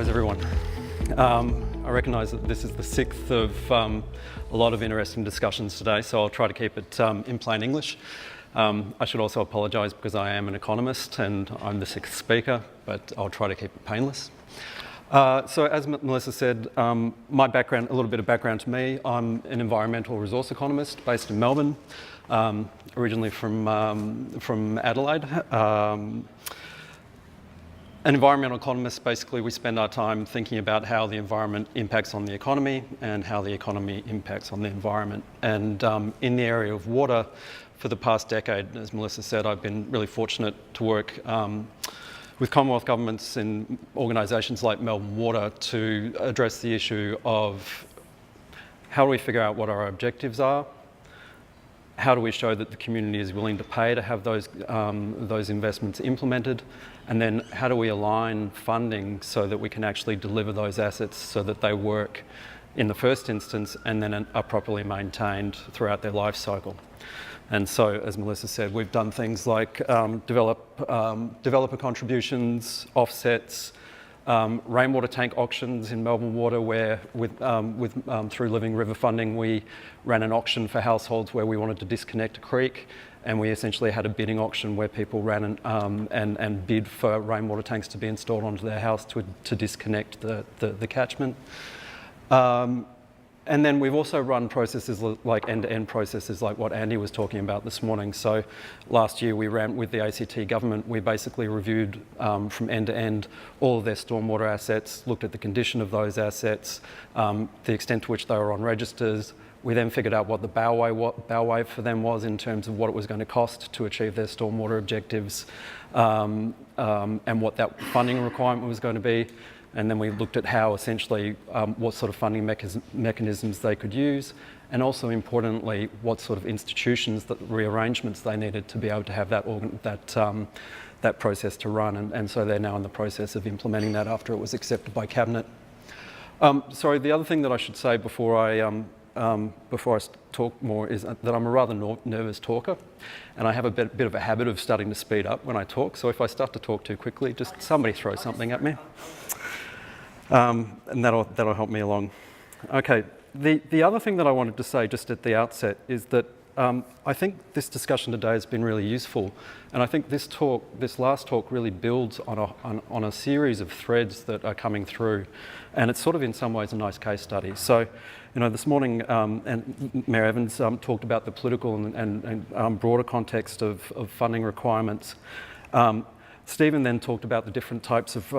How's everyone? I recognise that this is the sixth of a lot of interesting discussions today, so I'll try to keep it in plain English. I should also apologise because I am an economist and I'm the sixth speaker, but I'll try to keep it painless. So as Melissa said, my background, a little bit of background to me, I'm an environmental resource economist based in Melbourne, originally from Adelaide. An environmental economist, basically we spend our time thinking about how the environment impacts on the economy and how the economy impacts on the environment. And in the area of water, for the past decade, as Melissa said, I've been really fortunate to work with Commonwealth governments and organisations like Melbourne Water to address the issue of how do we figure out what our objectives are, how do we show that the community is willing to pay to have those investments implemented, and then how do we align funding so that we can actually deliver those assets so that they work in the first instance and then are properly maintained throughout their life cycle. And so, as Melissa said, we've done things like developer contributions, offsets, rainwater tank auctions in Melbourne Water, where through Living River funding we ran an auction for households where we wanted to disconnect a creek, and we essentially had a bidding auction where people ran and bid for rainwater tanks to be installed onto their house to disconnect the catchment. And then we've also run processes like end-to-end processes like what Andy was talking about this morning. So last year we ran with the ACT government, we basically reviewed from end to end all of their stormwater assets, looked at the condition of those assets, the extent to which they were on registers. We then figured out what the bow wave for them was in terms of what it was going to cost to achieve their stormwater objectives and what that funding requirement was going to be. And then we looked at how essentially what sort of funding mechanisms they could use, and also importantly what sort of institutions, rearrangements they needed to be able to have that process to run. And so they're now in the process of implementing that after it was accepted by Cabinet. Sorry, the other thing that I should say before I talk more is that I'm a rather nervous talker, and I have a bit of a habit of starting to speed up when I talk. So if I start to talk too quickly, just somebody throw something at me. And that'll help me along. Okay, the other thing that I wanted to say just at the outset is that I think this discussion today has been really useful, and I think this last talk really builds on a series of threads that are coming through, and it's sort of in some ways a nice case study. So, you know, this morning and Mayor Evans talked about the political and broader context of funding requirements. Stephen then talked about the different types of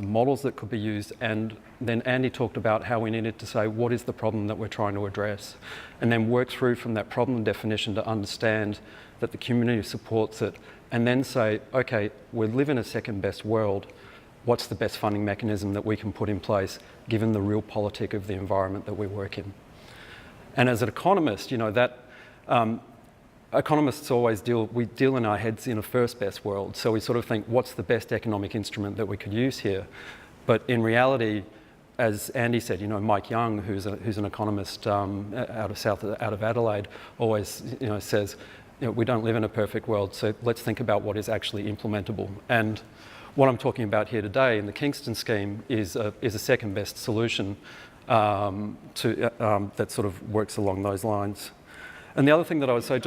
models that could be used, and then Andy talked about how we needed to say what is the problem that we're trying to address, and then work through from that problem definition to understand that the community supports it, and then say, okay, we live in a second best world. What's the best funding mechanism that we can put in place given the real politic of the environment that we work in? And as an economist, you know, that economists always deal in our heads in a first best world. So we sort of think, what's the best economic instrument that we could use here? But in reality, as Andy said, you know, Mike Young, who's an economist out of Adelaide, always, you know, says, you know, we don't live in a perfect world, so let's think about what is actually implementable. And what I'm talking about here today in the Kingston scheme is a second best solution that sort of works along those lines. And the other thing that I would say,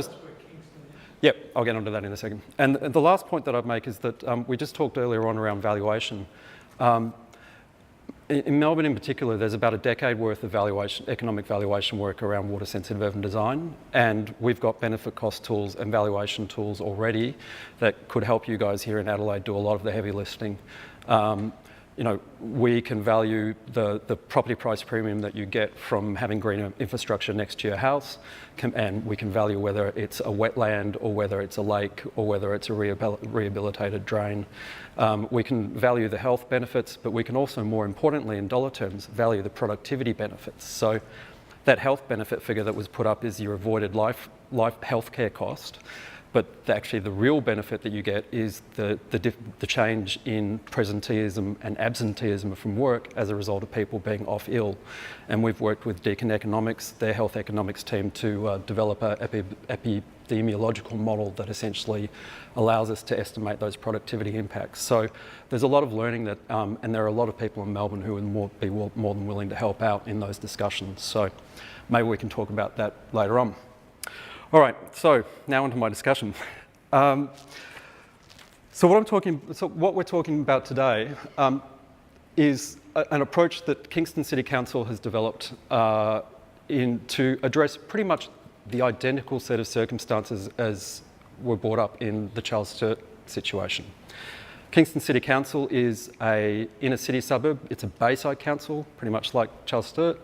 yep, I'll get onto that in a second. And the last point that I'd make is that we just talked earlier on around valuation. In Melbourne in particular, there's about a decade worth of economic valuation work around water sensitive urban design, and we've got benefit cost tools and valuation tools already that could help you guys here in Adelaide do a lot of the heavy lifting. You know, we can value the property price premium that you get from having greener infrastructure next to your house, and we can value whether it's a wetland or whether it's a lake or whether it's a rehabilitated drain. We can value the health benefits, but we can also, more importantly, in dollar terms, value the productivity benefits. So that health benefit figure that was put up is your avoided life healthcare cost. But actually the real benefit that you get is the change in presenteeism and absenteeism from work as a result of people being off ill. And we've worked with Deakin Economics, their health economics team, to develop a epidemiological model that essentially allows us to estimate those productivity impacts. So there's a lot of learning that, and there are a lot of people in Melbourne who would be more than willing to help out in those discussions. So maybe we can talk about that later on. All right, so now onto my discussion. So what we're talking about today is an approach that Kingston City Council has developed to address pretty much the identical set of circumstances as were brought up in the Charles Sturt situation. Kingston City Council is a inner city suburb. It's a bayside council, pretty much like Charles Sturt.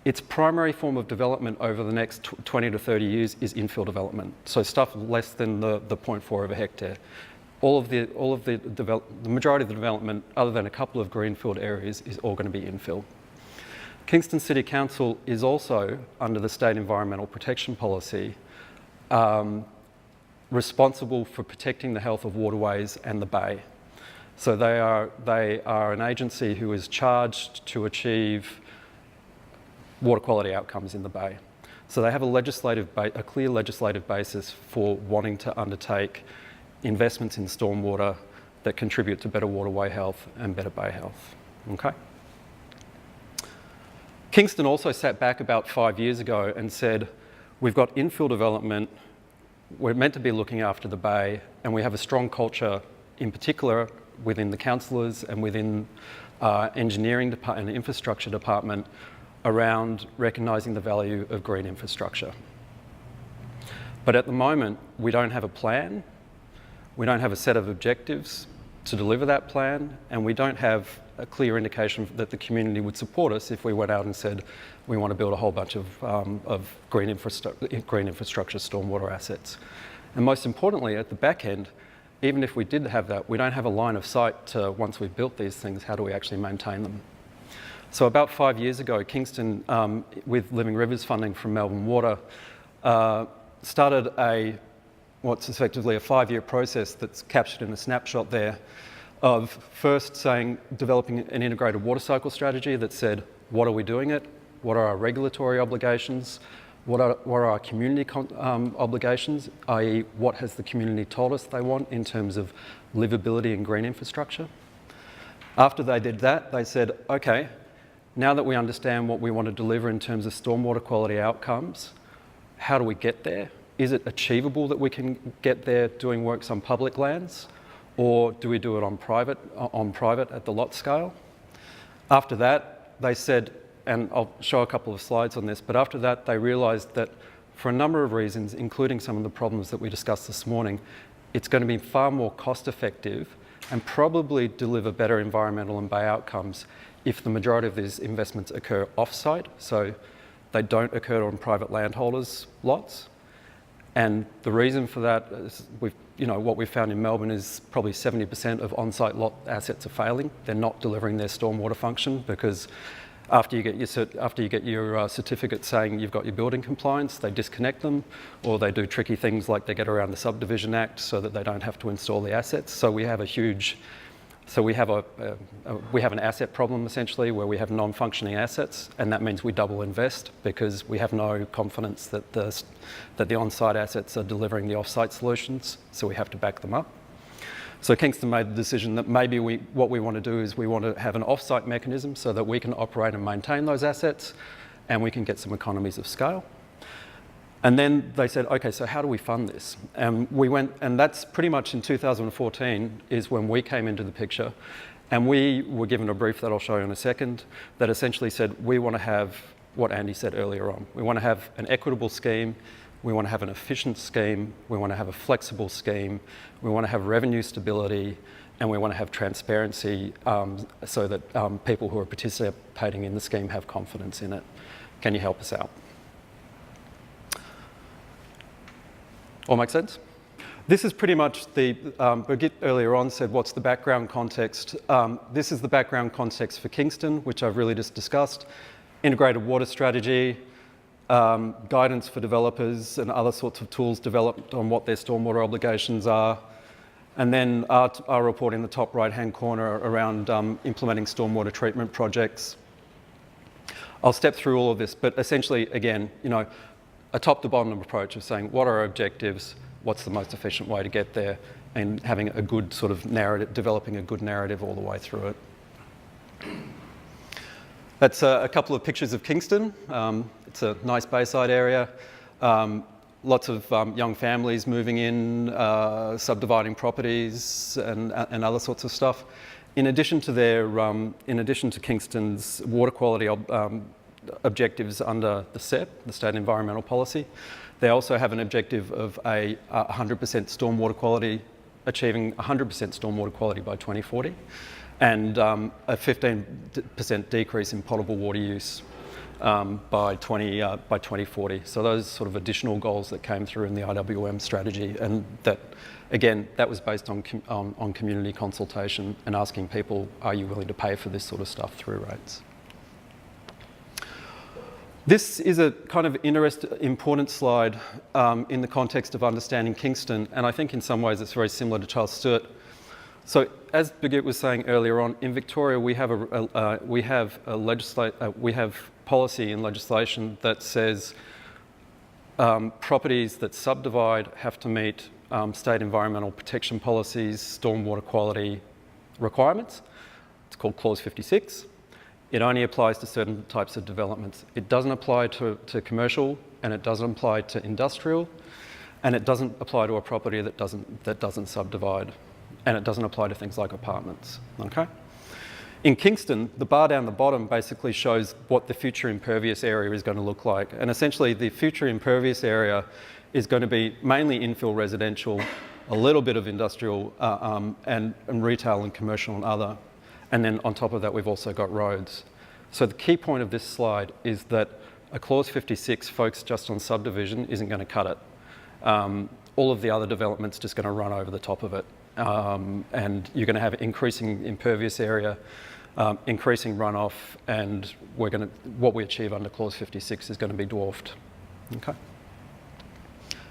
Its primary form of development over the next 20 to 30 years is infill development, so stuff less than the 0.4 of a hectare. The majority of the development, other than a couple of greenfield areas, is all going to be infill. Kingston City Council is also, under the State Environmental Protection Policy, responsible for protecting the health of waterways and the bay. So they are an agency who is charged to achieve water quality outcomes in the bay. So they have a clear legislative basis for wanting to undertake investments in stormwater that contribute to better waterway health and better bay health. Okay? Kingston also sat back about 5 years ago and said, we've got infill development, we're meant to be looking after the bay, and we have a strong culture, in particular within the councillors and within engineering department and infrastructure department, around recognising the value of green infrastructure. But at the moment, we don't have a plan, we don't have a set of objectives to deliver that plan, and we don't have a clear indication that the community would support us if we went out and said, we want to build a whole bunch of green infrastructure stormwater assets. And most importantly, at the back end, even if we did have that, we don't have a line of sight to, once we've built these things, how do we actually maintain them? So about 5 years ago, Kingston, with Living Rivers funding from Melbourne Water, started what's effectively a 5-year process that's captured in a snapshot there of first developing an integrated water cycle strategy that said, what are we doing it? What are our regulatory obligations? What are our community obligations, i.e. what has the community told us they want in terms of livability and green infrastructure? After they did that, they said, okay, now that we understand what we want to deliver in terms of stormwater quality outcomes, how do we get there? Is it achievable that we can get there doing works on public lands? Or do we do it on private at the lot scale? After that, they said, and I'll show a couple of slides on this, but after that, they realised that for a number of reasons, including some of the problems that we discussed this morning, it's going to be far more cost effective and probably deliver better environmental and bay outcomes if the majority of these investments occur off-site, so they don't occur on private landholders' lots. And the reason for that is what we've found in Melbourne is probably 70% of on-site lot assets are failing. They're not delivering their stormwater function because after you get your certificate saying you've got your building compliance, they disconnect them, or they do tricky things like they get around the Subdivision Act so that they don't have to install the assets. So we have we have an asset problem essentially where we have non-functioning assets, and that means we double invest because we have no confidence that the on-site assets are delivering the off-site solutions, so we have to back them up. So Kingston made the decision that maybe what we want to do is we want to have an off-site mechanism so that we can operate and maintain those assets and we can get some economies of scale. And then they said, okay, so how do we fund this? And we went, and that's pretty much in 2014 is when we came into the picture, and we were given a brief that I'll show you in a second that essentially said we want to have what Andy said earlier on. We want to have an equitable scheme, we want to have an efficient scheme, we want to have a flexible scheme, we want to have revenue stability, and we want to have transparency so that people who are participating in the scheme have confidence in it. Can you help us out? All make sense? This is pretty much Birgit earlier on said, what's the background context? This is the background context for Kingston, which I've really just discussed. Integrated water strategy, guidance for developers and other sorts of tools developed on what their stormwater obligations are. And then our report in the top right-hand corner around implementing stormwater treatment projects. I'll step through all of this, but essentially, again, a top-to-bottom approach of saying, what are our objectives, what's the most efficient way to get there, and having a good sort of narrative, developing a good narrative all the way through it. That's a couple of pictures of Kingston. It's a nice bayside area. Lots of young families moving in, subdividing properties and other sorts of stuff. In addition to Kingston's water quality objectives under the SEP, the State Environmental Policy, they also have an objective of a 100% stormwater quality, achieving 100% stormwater quality by 2040, and a 15% decrease in potable water use by 2040. So those sort of additional goals that came through in the IWM strategy, and that, again, that was based on community consultation and asking people, are you willing to pay for this sort of stuff through rates? This is a kind of important slide in the context of understanding Kingston, and I think in some ways it's very similar to Charles Sturt. So, as Birgit was saying earlier on, in Victoria we have policy and legislation that says properties that subdivide have to meet state environmental protection policies, stormwater quality requirements. It's called Clause 56. It only applies to certain types of developments. It doesn't apply to commercial, and it doesn't apply to industrial, and it doesn't apply to a property that doesn't subdivide, and it doesn't apply to things like apartments. Okay? In Kingston, the bar down the bottom basically shows what the future impervious area is going to look like, and essentially the future impervious area is going to be mainly infill residential, a little bit of industrial, and retail and commercial and other. And then on top of that, we've also got roads. So the key point of this slide is that a Clause 56 focused just on subdivision isn't going to cut it. All of the other developments just going to run over the top of it. And you're going to have increasing impervious area, increasing runoff, and what we achieve under Clause 56 is going to be dwarfed. Okay.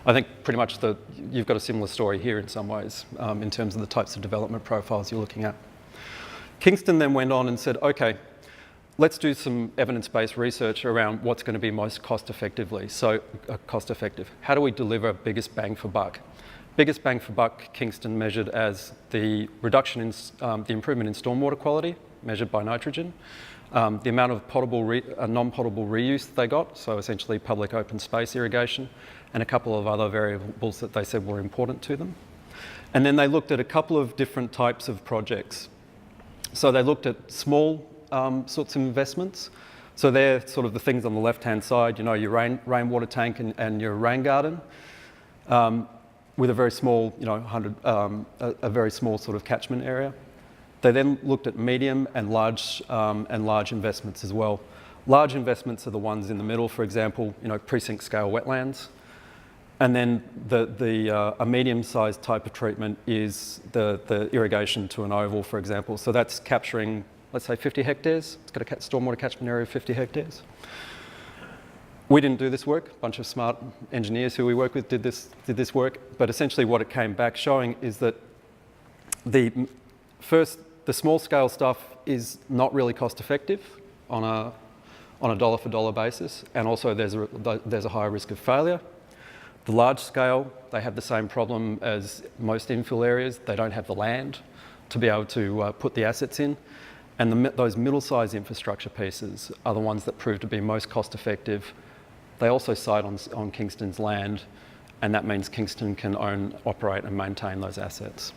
I think pretty much you've got a similar story here in some ways, in terms of the types of development profiles you're looking at. Kingston then went on and said, okay, let's do some evidence-based research around what's going to be most cost-effective. How do we deliver biggest bang for buck? Biggest bang for buck, Kingston measured as the reduction in the improvement in stormwater quality, measured by nitrogen, the amount of non-potable reuse they got, so essentially public open space irrigation, and a couple of other variables that they said were important to them. And then they looked at a couple of different types of projects. So they looked at small sorts of investments. So they're sort of the things on the left-hand side, you know, your rainwater tank and your rain garden, with a very small, you know, a very small sort of catchment area. They then looked at medium and large investments as well. Large investments are the ones in the middle, for example, you know, precinct scale wetlands. And then a medium-sized type of treatment is the irrigation to an oval, for example. So that's capturing, let's say, 50 hectares. It's got a stormwater catchment area of 50 hectares. We didn't do this work. A bunch of smart engineers who we work with did this work. But essentially what it came back showing is that the small-scale stuff is not really cost-effective on a dollar-for-dollar basis, and also there's a higher risk of failure. The large scale, they have the same problem as most infill areas. They don't have the land to be able to put the assets in. And those middle-sized infrastructure pieces are the ones that prove to be most cost-effective. They also site on Kingston's land, and that means Kingston can own, operate and maintain those assets.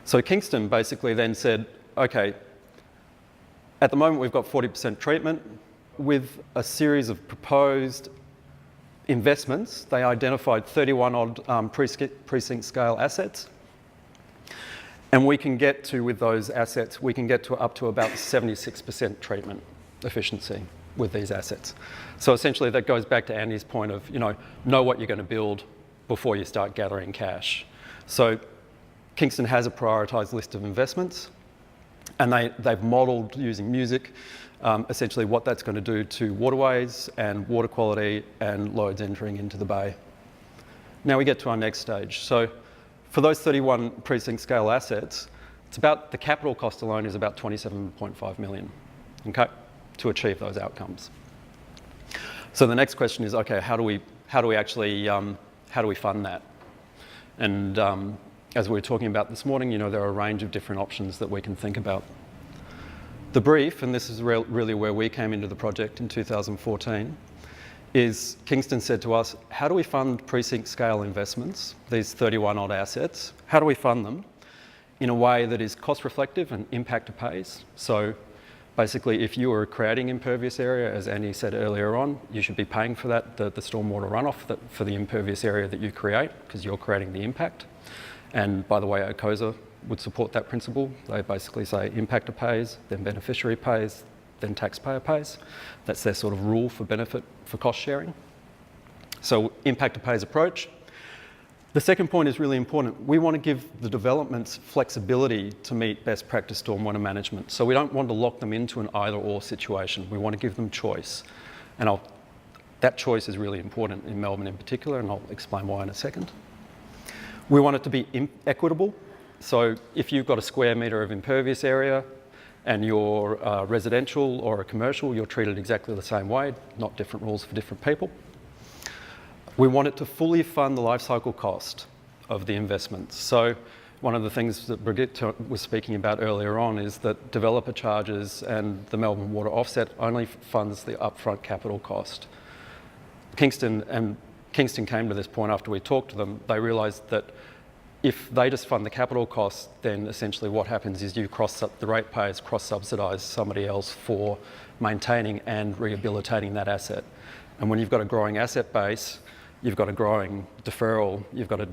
So Kingston basically then said, okay, at the moment we've got 40% treatment. With a series of proposed investments, they identified 31 odd precinct scale assets. And we can get to, with those assets, we can get to up to about 76% treatment efficiency with these assets. So essentially that goes back to Andy's point of, you know what you're going to build before you start gathering cash. So Kingston has a prioritised list of investments, and they've modelled using music essentially what that's going to do to waterways and water quality and loads entering into the bay. Now we get to our next stage. So for those 31 precinct scale assets, it's about, the capital cost alone is about 27.5 million, okay, to achieve those outcomes. So the next question is, okay, how do how do we fund that? And as we were talking about this morning, there are a range of different options that we can think about. The brief, and this is really where we came into the project in 2014, is Kingston said to us, how do we fund precinct scale investments, these 31 odd assets, how do we fund them in a way that is cost reflective and impact pays? So basically, if you are creating impervious area, as Andy said earlier on, you should be paying for that, the stormwater runoff for the impervious area that you create, because you're creating the impact. And by the way, OCOSA would support that principle. They basically say impactor pays, then beneficiary pays, then taxpayer pays. That's their sort of rule for benefit for cost sharing. So impactor pays approach. The second point is really important. We want to give the developments flexibility to meet best practice stormwater management. So we don't want to lock them into an either or situation. We want to give them choice. And that choice is really important in Melbourne in particular, and I'll explain why in a second. We want it to be equitable. So if you've got a square metre of impervious area and you're residential or a commercial, you're treated exactly the same way, not different rules for different people. We want it to fully fund the life cycle cost of the investments. So one of the things that Brigitte was speaking about earlier on is that developer charges and the Melbourne Water Offset only funds the upfront capital cost. Kingston came to this point after we talked to them. They realised that if they just fund the capital costs, then essentially what happens is the ratepayers cross-subsidise somebody else for maintaining and rehabilitating that asset. And when you've got a growing asset base, you've got a growing deferral, you've got a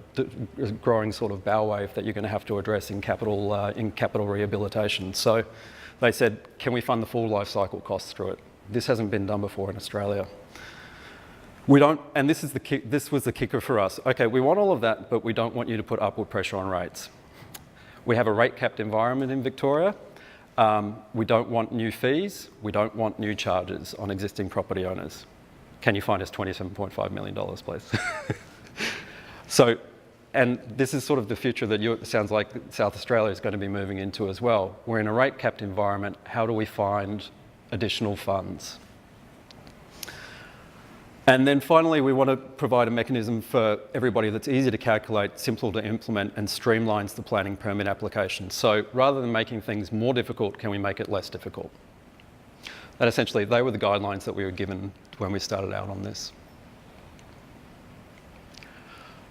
growing sort of bow wave that you're going to have to address in capital rehabilitation. So they said, can we fund the full life cycle costs through it? This hasn't been done before in Australia. We don't, and this was the kicker for us. Okay, we want all of that, but we don't want you to put upward pressure on rates. We have a rate-capped environment in Victoria. We don't want new fees. We don't want new charges on existing property owners. Can you find us $27.5 million, please? So, and this is sort of the future that it sounds like South Australia is going to be moving into as well. We're in a rate-capped environment. How do we find additional funds? And then finally, we want to provide a mechanism for everybody that's easy to calculate, simple to implement, and streamlines the planning permit application. So rather than making things more difficult, can we make it less difficult? And essentially, they were the guidelines that we were given when we started out on this.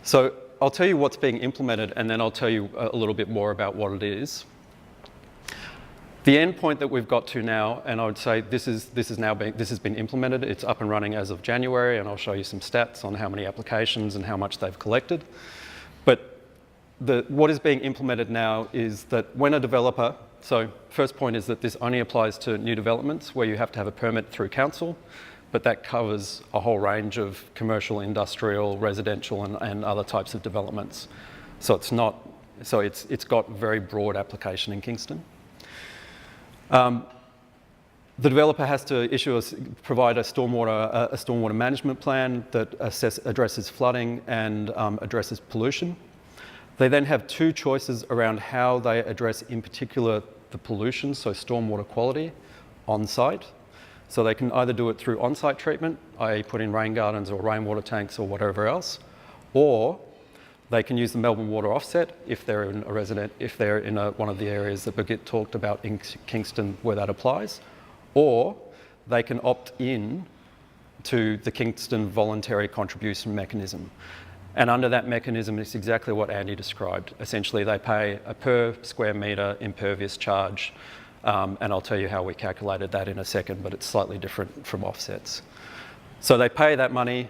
So I'll tell you what's being implemented, and then I'll tell you a little bit more about what it is. The end point that we've got to now, and I would say this has been implemented. It's up and running as of January, and I'll show you some stats on how many applications and how much they've collected. But what is being implemented now is that when a developer, so first point is that this only applies to new developments where you have to have a permit through council, but that covers a whole range of commercial, industrial, residential, and other types of developments. So it's got very broad application in Kingston. The developer has to provide a stormwater management plan that addresses flooding and addresses pollution. They then have two choices around how they address, in particular, the pollution, so stormwater quality, on site. So they can either do it through on-site treatment, i.e. put in rain gardens or rainwater tanks or whatever else, or they can use the Melbourne Water Offset if they're in one of the areas that Brigitte talked about in Kingston where that applies, or they can opt in to the Kingston Voluntary contribution mechanism. And under that mechanism, it's exactly what Andy described. Essentially, they pay a per square metre impervious charge, and I'll tell you how we calculated that in a second, but it's slightly different from offsets. So they pay that money.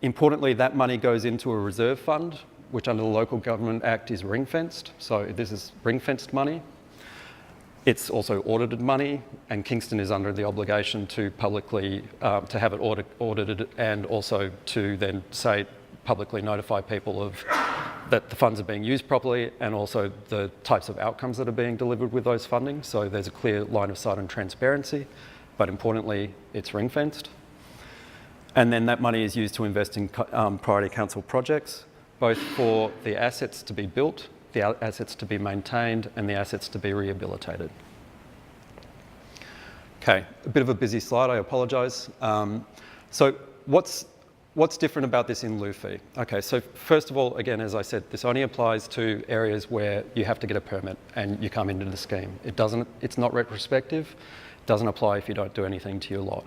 Importantly, that money goes into a reserve fund, which under the Local Government Act is ring-fenced. So this is ring-fenced money. It's also audited money, and Kingston is under the obligation to publicly, to have it audited and also to then publicly notify people that the funds are being used properly and also the types of outcomes that are being delivered with those funding. So there's a clear line of sight and transparency, but importantly, it's ring-fenced. And then that money is used to invest in priority council projects, both for the assets to be built, the assets to be maintained, and the assets to be rehabilitated. Okay, a bit of a busy slide, I apologise. So what's different about this in lieu fee? Okay, so first of all, again, as I said, this only applies to areas where you have to get a permit and you come into the scheme. It's not retrospective, it doesn't apply if you don't do anything to your lot.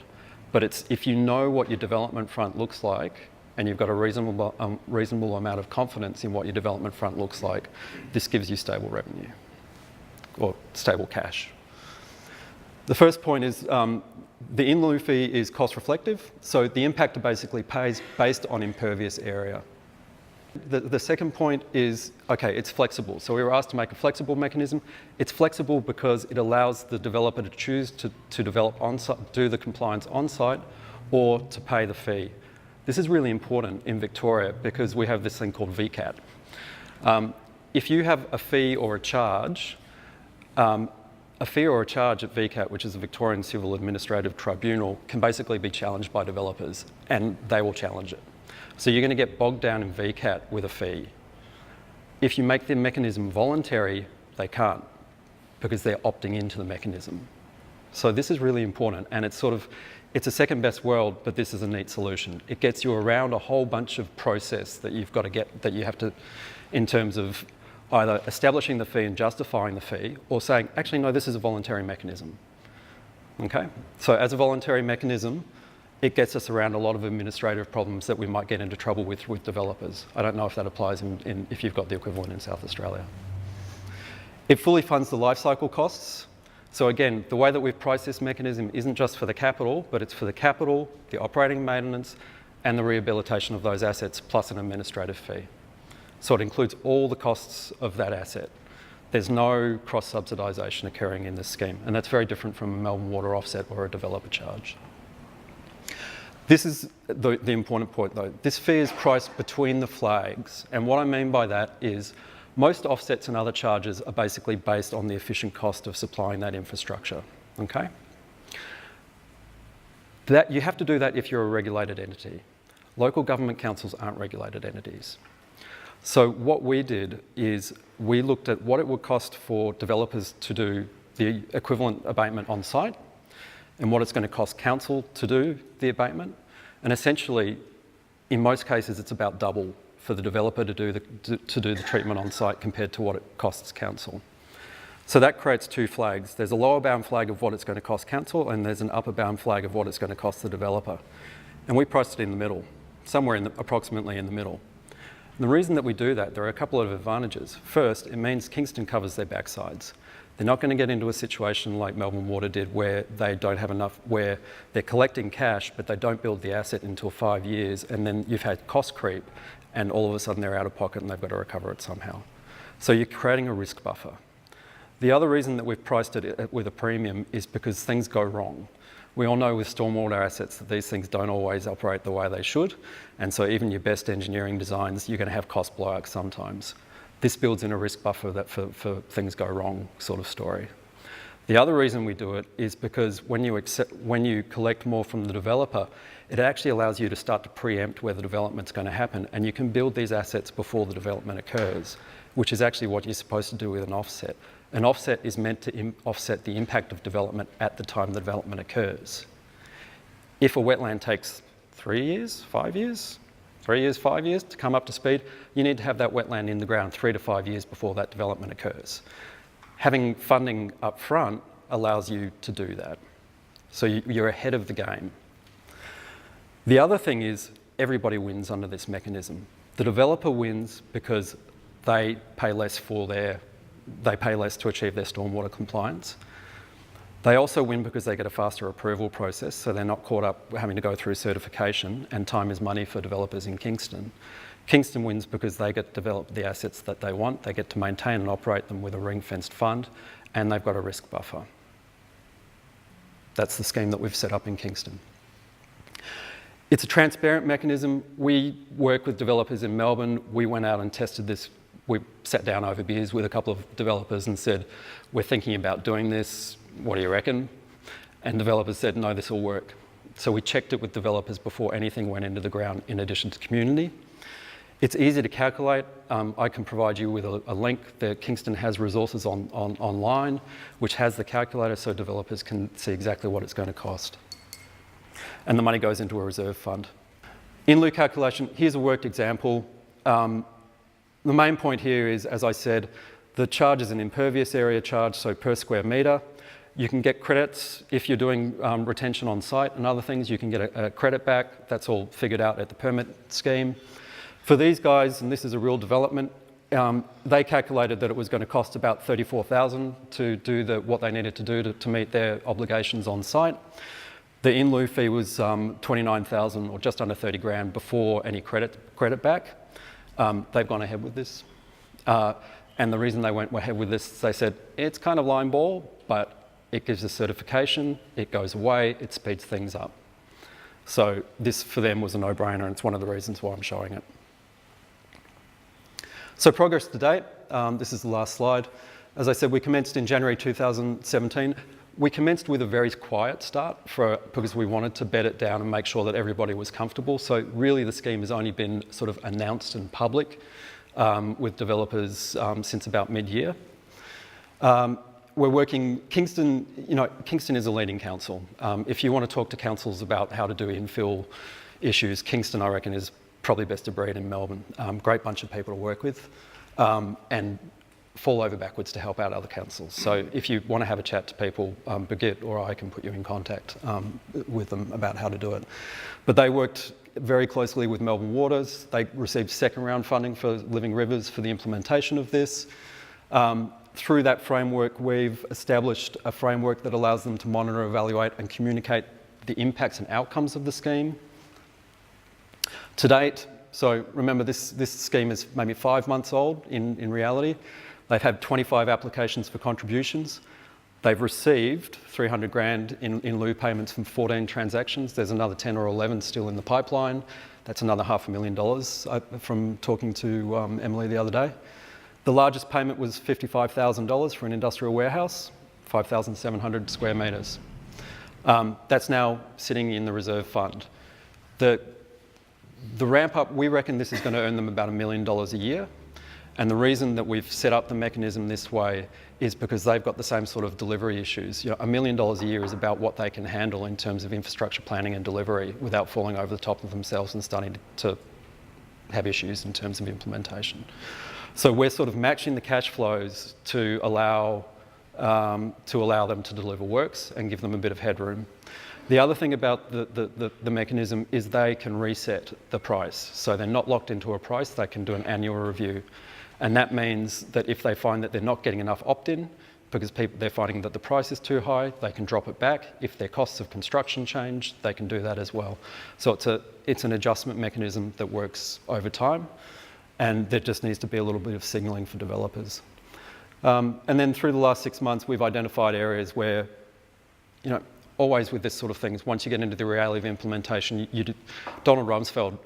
But it's if you know what your development front looks like and you've got a reasonable amount of confidence in what your development front looks like, this gives you stable revenue or stable cash. The first point is the in lieu fee is cost reflective, so the impactor basically pays based on impervious area. The second point is, okay, it's flexible. So we were asked to make a flexible mechanism. It's flexible because it allows the developer to choose to develop on-site, do the compliance on-site, or to pay the fee. This is really important in Victoria because we have this thing called VCAT. If you have a fee or a charge, a fee or a charge at VCAT, which is the Victorian Civil Administrative Tribunal, can basically be challenged by developers, and they will challenge it. So you're going to get bogged down in VCAT with a fee. If you make the mechanism voluntary, they can't, because they're opting into the mechanism. So this is really important, and it's a second best world, but this is a neat solution. It gets you around a whole bunch of process that you've got to get, that you have to, in terms of either establishing the fee and justifying the fee, or saying, actually, no, this is a voluntary mechanism. Okay? So as a voluntary mechanism, it gets us around a lot of administrative problems that we might get into trouble with developers. I don't know if that applies if you've got the equivalent in South Australia. It fully funds the life cycle costs. So again, the way that we've priced this mechanism isn't just for the capital, but it's for the capital, the operating maintenance, and the rehabilitation of those assets, plus an administrative fee. So it includes all the costs of that asset. There's no cross-subsidisation occurring in this scheme, and that's very different from a Melbourne water offset or a developer charge. This is the important point though. This fee is priced between the flags, and what I mean by that is most offsets and other charges are basically based on the efficient cost of supplying that infrastructure, okay? You have to do that if you're a regulated entity. Local government councils aren't regulated entities. So what we did is we looked at what it would cost for developers to do the equivalent abatement on site and what it's going to cost council to do the abatement. And essentially, in most cases, it's about double for the developer to do the treatment on site compared to what it costs council. So that creates two flags. There's a lower bound flag of what it's going to cost council, and there's an upper bound flag of what it's going to cost the developer. And we priced it in the middle, somewhere approximately in the middle. And the reason that we do that, there are a couple of advantages. First, it means Kingston covers their backsides. They're not going to get into a situation like Melbourne Water did where they don't have enough, where they're collecting cash but they don't build the asset until 5 years, and then you've had cost creep and all of a sudden they're out of pocket and they've got to recover it somehow. So you're creating a risk buffer. The other reason that we've priced it with a premium is because things go wrong. We all know with stormwater assets that these things don't always operate the way they should, and so even your best engineering designs, you're going to have cost blowouts sometimes. This builds in a risk buffer that for things go wrong sort of story. The other reason we do it is because when you collect more from the developer, it actually allows you to start to preempt where the development's going to happen, and you can build these assets before the development occurs, which is actually what you're supposed to do with an offset. An offset is meant to offset the impact of development at the time the development occurs. If a wetland takes 3 years, 5 years, 3 years, 5 years to come up to speed, you need to have that wetland in the ground 3 to 5 years before that development occurs. Having funding up front allows you to do that. So you're ahead of the game. The other thing is everybody wins under this mechanism. The developer wins because they pay less to achieve their stormwater compliance. They also win because they get a faster approval process, so they're not caught up having to go through certification, and time is money for developers in Kingston. Kingston wins because they get to develop the assets that they want, they get to maintain and operate them with a ring-fenced fund, and they've got a risk buffer. That's the scheme that we've set up in Kingston. It's a transparent mechanism. We work with developers in Melbourne. We went out and tested this. We sat down over beers with a couple of developers and said, we're thinking about doing this, what do you reckon? And developers said, no, this will work. So we checked it with developers before anything went into the ground in addition to community. It's easy to calculate. I can provide you with a link that Kingston has resources online, which has the calculator so developers can see exactly what it's going to cost. And the money goes into a reserve fund. In lieu calculation, here's a worked example. The main point here is, as I said, the charge is an impervious area charge, so per square metre. You can get credits if you're doing retention on site and other things. You can get a credit back. That's all figured out at the permit scheme. For these guys, and this is a real development, they calculated that it was going to cost about $34,000 to do what they needed to do to meet their obligations on site. The in lieu fee was $29,000 or just under 30 grand before any credit back. They've gone ahead with this. And the reason they went ahead with this, they said, it's kind of line ball, but it gives a certification, it goes away, it speeds things up. So this for them was a no-brainer, and it's one of the reasons why I'm showing it. So progress to date, this is the last slide. As I said, we commenced in January 2017. We commenced with a very quiet start because we wanted to bed it down and make sure that everybody was comfortable. So really the scheme has only been sort of announced in public with developers since about mid-year. We're working, Kingston is a leading council. If you want to talk to councils about how to do infill issues, Kingston, I reckon, is probably best of breed in Melbourne. Great bunch of people to work with and fall over backwards to help out other councils. So if you want to have a chat to people, Birgit or I can put you in contact with them about how to do it. But they worked very closely with Melbourne Waters. They received second round funding for Living Rivers for the implementation of this. Through that framework, we've established a framework that allows them to monitor, evaluate and communicate the impacts and outcomes of the scheme. To date, so remember this scheme is maybe 5 months old in reality. They've had 25 applications for contributions. They've received 300 grand in lieu payments from 14 transactions. There's another 10 or 11 still in the pipeline. That's another $500,000 from talking to Emily the other day. The largest payment was $55,000 for an industrial warehouse, 5,700 square metres. That's now sitting in the reserve fund. The ramp up, we reckon this is going to earn them about $1 million a year. And the reason that we've set up the mechanism this way is because they've got the same sort of delivery issues. $1 million a year is about what they can handle in terms of infrastructure planning and delivery without falling over the top of themselves and starting to have issues in terms of implementation. So we're sort of matching the cash flows to allow them to deliver works and give them a bit of headroom. The other thing about the mechanism is they can reset the price. So they're not locked into a price, they can do an annual review. And that means that if they find that they're not getting enough opt-in, because they're finding that the price is too high, they can drop it back. If their costs of construction change, they can do that as well. So it's an adjustment mechanism that works over time. And there just needs to be a little bit of signalling for developers. And then through the last 6 months, we've identified areas where, always with this sort of things, once you get into the reality of implementation, Donald Rumsfeld,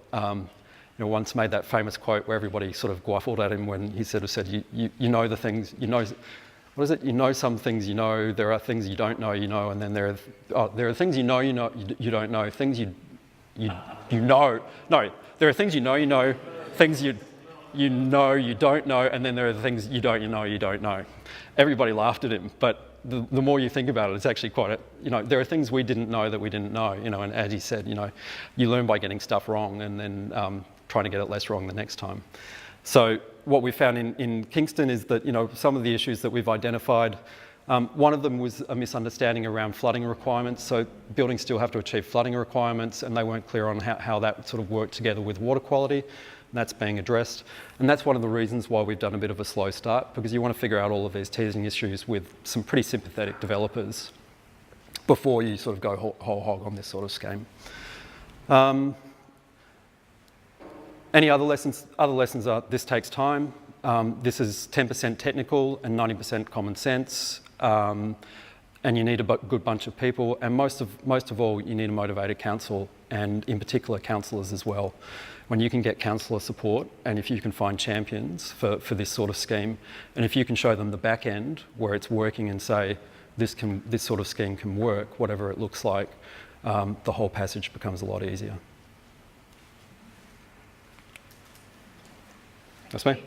once made that famous quote where everybody sort of guffawed at him when he sort of said, you know the things, what is it? You know some things you know, there are things you don't know, and then there are things you don't know, things you know. No, there are things you know, things you know you don't know, and then there are the things you don't know. Everybody laughed at him, but the more you think about it, it's actually quite there are things we didn't know that we didn't know, and as he said, you learn by getting stuff wrong and then trying to get it less wrong the next time. So what we found in Kingston is that, some of the issues that we've identified, one of them was a misunderstanding around flooding requirements. So buildings still have to achieve flooding requirements, and they weren't clear on how that sort of worked together with water quality. And that's being addressed. And that's one of the reasons why we've done a bit of a slow start, because you want to figure out all of these teething issues with some pretty sympathetic developers before you sort of go whole hog on this sort of scheme. Any other lessons? Other lessons are this takes time. This is 10% technical and 90% common sense. And you need a good bunch of people. And most of all, you need a motivated council, and in particular councillors as well. When you can get councillor support, and if you can find champions for this sort of scheme, and if you can show them the back end where it's working and say, this sort of scheme can work, whatever it looks like, the whole passage becomes a lot easier. That's me.